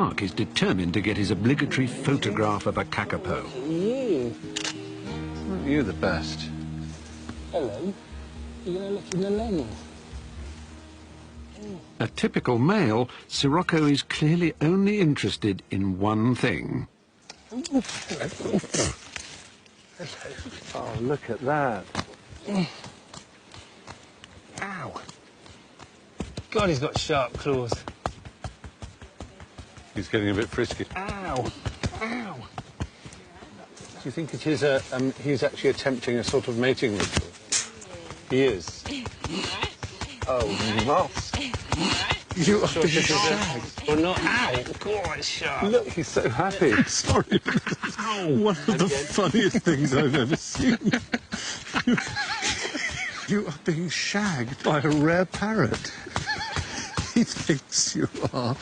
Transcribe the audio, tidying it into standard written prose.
Mark is determined to get his obligatory photograph of a kakapo. Aren't you the best? Hello. You're going to look in the lens. A typical male, Sirocco is clearly only interested in one thing. Hello. Oh, look at that. Ow. God, he's got sharp claws. He's getting a bit frisky. Ow. Ow. Do you think it is he's actually attempting a sort of mating ritual? He is. Oh, moss. You are being shagged. Or not. Ow. God, it's sharp. Look, he's so happy. Sorry. One of the funniest things I've ever seen. You are being shagged by a rare parrot. He thinks you are